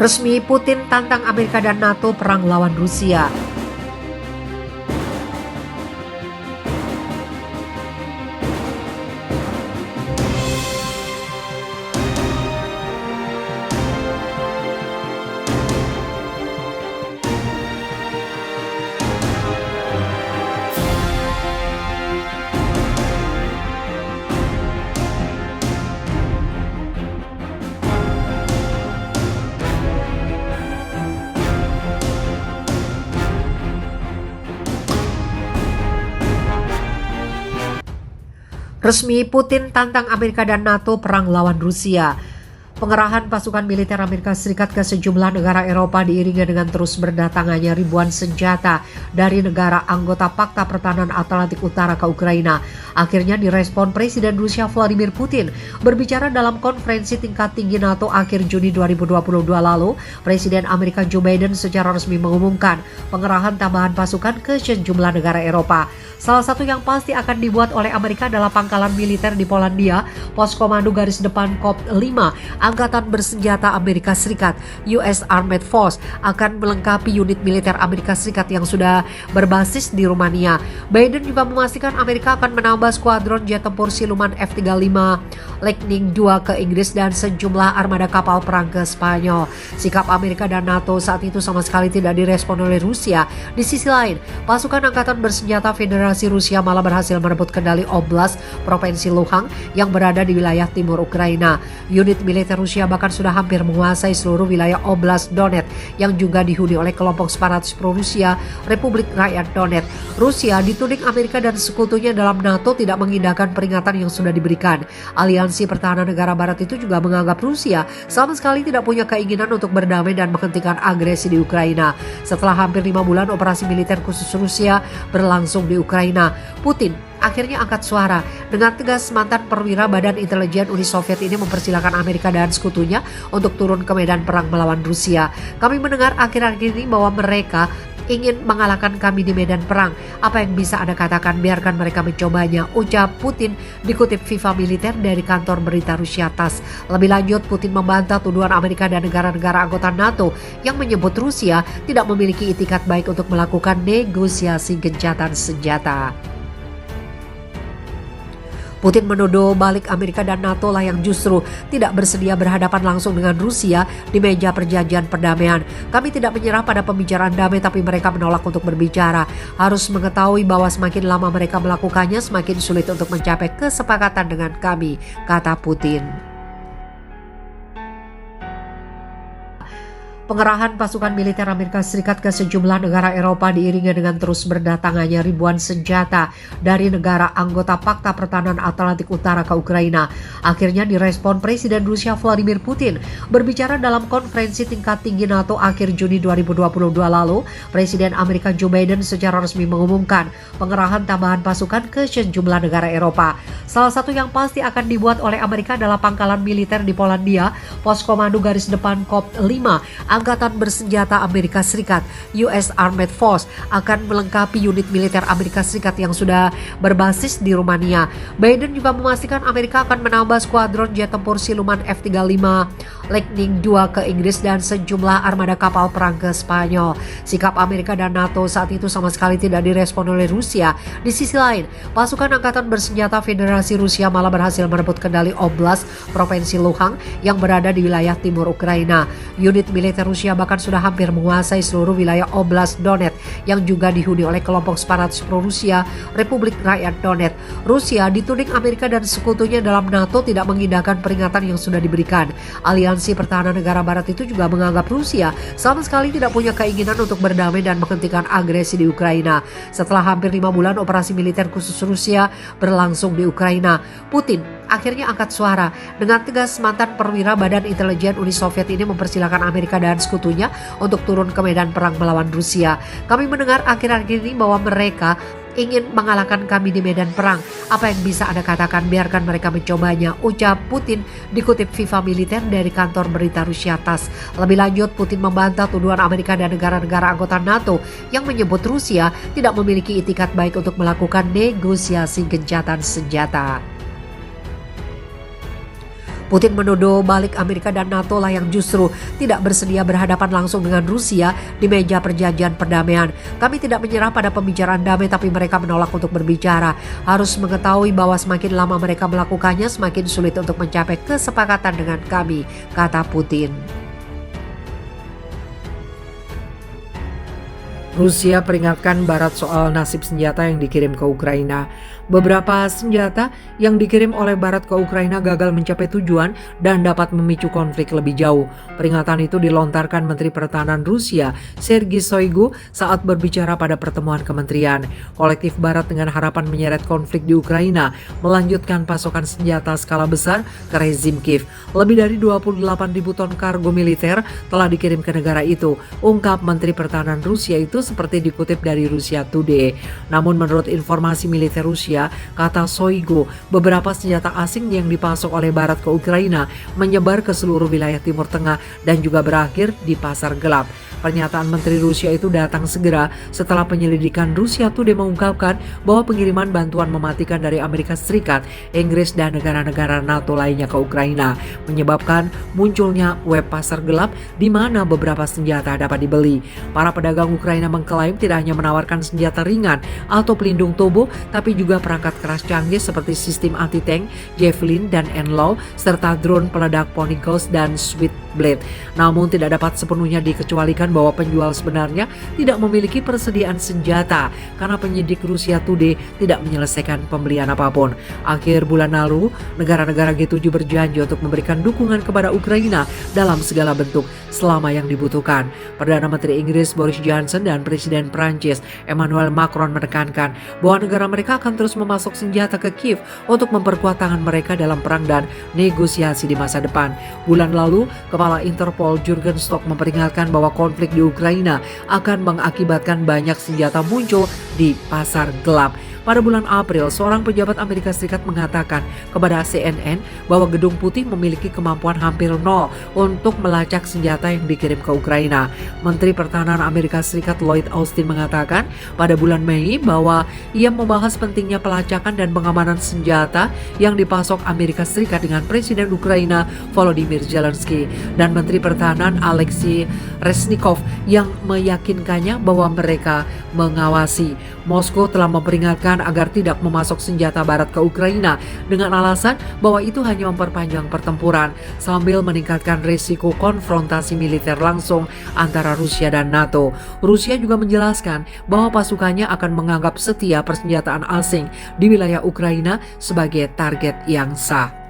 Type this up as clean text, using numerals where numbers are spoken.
Resmi Putin tantang Amerika dan NATO perang lawan Rusia. Resmi Putin tantang Amerika dan NATO perang lawan Rusia. Pengerahan pasukan militer Amerika Serikat ke sejumlah negara Eropa diiringi dengan terus berdatangannya ribuan senjata dari negara anggota Pakta Pertahanan Atlantik Utara ke Ukraina. Akhirnya direspon Presiden Rusia Vladimir Putin. Berbicara dalam konferensi tingkat tinggi NATO akhir Juni 2022 lalu, Presiden Amerika Joe Biden secara resmi mengumumkan pengerahan tambahan pasukan ke sejumlah negara Eropa. Salah satu yang pasti akan dibuat oleh Amerika adalah pangkalan militer di Polandia, pos komando garis depan COP 5, Angkatan Bersenjata Amerika Serikat, US Armed Force, akan melengkapi unit militer Amerika Serikat yang sudah berbasis di Rumania. Biden juga memastikan Amerika akan menambah skuadron jet tempur siluman F-35 Lightning II ke Inggris dan sejumlah armada kapal perang ke Spanyol. Sikap Amerika dan NATO saat itu sama sekali tidak direspon oleh Rusia. Di sisi lain, pasukan Angkatan Bersenjata Federasi Rusia malah berhasil merebut kendali Oblast Provinsi Luhansk yang berada di wilayah timur Ukraina. Unit militer Rusia bahkan sudah hampir menguasai seluruh wilayah Oblast Donetsk yang juga dihuni oleh kelompok separatis pro-Rusia Republik Rakyat Donetsk. Rusia dituding Amerika dan sekutunya dalam NATO tidak mengindahkan peringatan yang sudah diberikan. Aliansi Pertahanan Negara Barat itu juga menganggap Rusia sama sekali tidak punya keinginan untuk berdamai dan menghentikan agresi di Ukraina. Setelah hampir 5 bulan operasi militer khusus Rusia berlangsung di Ukraina, Putin akhirnya angkat suara. Dengan tegas, mantan perwira Badan Intelijen Uni Soviet ini mempersilahkan Amerika dan sekutunya untuk turun ke medan perang melawan Rusia. Kami mendengar akhir-akhir ini bahwa mereka ingin mengalahkan kami di medan perang. Apa yang bisa Anda katakan? Biarkan mereka mencobanya, ucap Putin dikutip Viva Militer dari kantor berita Rusia TASS. Lebih lanjut, Putin membantah tuduhan Amerika dan negara-negara anggota NATO yang menyebut Rusia tidak memiliki itikat baik untuk melakukan negosiasi gencatan senjata. Putin menuduh balik Amerika dan NATO lah yang justru tidak bersedia berhadapan langsung dengan Rusia di meja perjanjian perdamaian. Kami tidak menyerah pada pembicaraan damai, tapi mereka menolak untuk berbicara. Harus mengetahui bahwa semakin lama mereka melakukannya, semakin sulit untuk mencapai kesepakatan dengan kami, kata Putin. Pengerahan pasukan militer Amerika Serikat ke sejumlah negara Eropa diiringi dengan terus berdatangannya ribuan senjata dari negara anggota Pakta Pertahanan Atlantik Utara ke Ukraina. Akhirnya direspon Presiden Rusia Vladimir Putin. Berbicara dalam konferensi tingkat tinggi NATO akhir Juni 2022 lalu, Presiden Amerika Joe Biden secara resmi mengumumkan pengerahan tambahan pasukan ke sejumlah negara Eropa. Salah satu yang pasti akan dibuat oleh Amerika adalah pangkalan militer di Polandia, pos komando garis depan COP 5, Angkatan Bersenjata Amerika Serikat, US Armed Force, akan melengkapi unit militer Amerika Serikat yang sudah berbasis di Rumania. Biden juga memastikan Amerika akan menambah skuadron jet tempur siluman F-35 Lightning II ke Inggris dan sejumlah armada kapal perang ke Spanyol. Sikap Amerika dan NATO saat itu sama sekali tidak direspon oleh Rusia. Di sisi lain, pasukan Angkatan Bersenjata Federasi Rusia malah berhasil merebut kendali Oblast Provinsi Luhansk yang berada di wilayah timur Ukraina. Unit militer Rusia bahkan sudah hampir menguasai seluruh wilayah Oblast Donetsk yang juga dihuni oleh kelompok separatis pro-Rusia Republik Rakyat Donetsk. Rusia dituding Amerika dan sekutunya dalam NATO tidak mengindahkan peringatan yang sudah diberikan. Aliansi Pertahanan Negara Barat itu juga menganggap Rusia sama sekali tidak punya keinginan untuk berdamai dan menghentikan agresi di Ukraina. Setelah hampir 5 bulan operasi militer khusus Rusia berlangsung di Ukraina, Putin akhirnya angkat suara. Dengan tegas, mantan perwira Badan Intelijen Uni Soviet ini mempersilahkan Amerika dan sekutunya untuk turun ke medan perang melawan Rusia. Kami mendengar akhir-akhir ini bahwa mereka ingin mengalahkan kami di medan perang. Apa yang bisa Anda katakan? Biarkan mereka mencobanya, ucap Putin dikutip Viva Militer dari kantor berita Rusia TASS. Lebih lanjut, Putin membantah tuduhan Amerika dan negara-negara anggota NATO yang menyebut Rusia tidak memiliki itikat baik untuk melakukan negosiasi gencatan senjata. Putin menuduh balik Amerika dan NATO lah yang justru tidak bersedia berhadapan langsung dengan Rusia di meja perjanjian perdamaian. Kami tidak menyerah pada pembicaraan damai, tapi mereka menolak untuk berbicara. Harus mengetahui bahwa semakin lama mereka melakukannya, semakin sulit untuk mencapai kesepakatan dengan kami, kata Putin. Rusia peringatkan Barat soal nasib senjata yang dikirim ke Ukraina. Beberapa senjata yang dikirim oleh Barat ke Ukraina gagal mencapai tujuan dan dapat memicu konflik lebih jauh. Peringatan itu dilontarkan Menteri Pertahanan Rusia, Sergei Shoigu, saat berbicara pada pertemuan kementerian. Kolektif Barat dengan harapan menyeret konflik di Ukraina melanjutkan pasokan senjata skala besar ke rezim Kiev. Lebih dari 28.000 ton kargo militer telah dikirim ke negara itu, ungkap Menteri Pertahanan Rusia itu seperti dikutip dari Russia Today. Namun menurut informasi militer Rusia, kata Shoigu, beberapa senjata asing yang dipasok oleh Barat ke Ukraina menyebar ke seluruh wilayah Timur Tengah dan juga berakhir di pasar gelap. Pernyataan Menteri Rusia itu datang segera setelah penyelidikan Russia Today mengungkapkan bahwa pengiriman bantuan mematikan dari Amerika Serikat, Inggris, dan negara-negara NATO lainnya ke Ukraina menyebabkan munculnya web pasar gelap di mana beberapa senjata dapat dibeli. Para pedagang Ukraina mengklaim tidak hanya menawarkan senjata ringan atau pelindung tubuh, tapi juga perangkat keras canggih seperti sistem anti-tank, Javelin, dan Enlaw, serta drone peledak Pony Ghost dan Switchblade. Namun tidak dapat sepenuhnya dikecualikan bahwa penjual sebenarnya tidak memiliki persediaan senjata karena penyidik Russia Today tidak menyelesaikan pembelian apapun. Akhir bulan lalu, negara-negara G7 berjanji untuk memberikan dukungan kepada Ukraina dalam segala bentuk selama yang dibutuhkan. Perdana Menteri Inggris Boris Johnson dan Presiden Prancis Emmanuel Macron menekankan bahwa negara mereka akan terus memasok senjata ke Kiev untuk memperkuat tangan mereka dalam perang dan negosiasi di masa depan. Bulan lalu, Kepala Interpol Jurgen Stock memperingatkan bahwa konflik di Ukraina akan mengakibatkan banyak senjata muncul di pasar gelap. Pada bulan April, seorang pejabat Amerika Serikat mengatakan kepada CNN bahwa Gedung Putih memiliki kemampuan hampir nol untuk melacak senjata yang dikirim ke Ukraina. Menteri Pertahanan Amerika Serikat Lloyd Austin mengatakan pada bulan Mei bahwa ia membahas pentingnya pelacakan dan pengamanan senjata yang dipasok Amerika Serikat dengan Presiden Ukraina Volodymyr Zelensky dan Menteri Pertahanan Alexei Reznikov yang meyakinkannya bahwa mereka mengawasi. Moskow telah memperingatkan agar tidak memasok senjata Barat ke Ukraina dengan alasan bahwa itu hanya memperpanjang pertempuran sambil meningkatkan risiko konfrontasi militer langsung antara Rusia dan NATO. Rusia juga menjelaskan bahwa pasukannya akan menganggap setiap persenjataan asing di wilayah Ukraina sebagai target yang sah.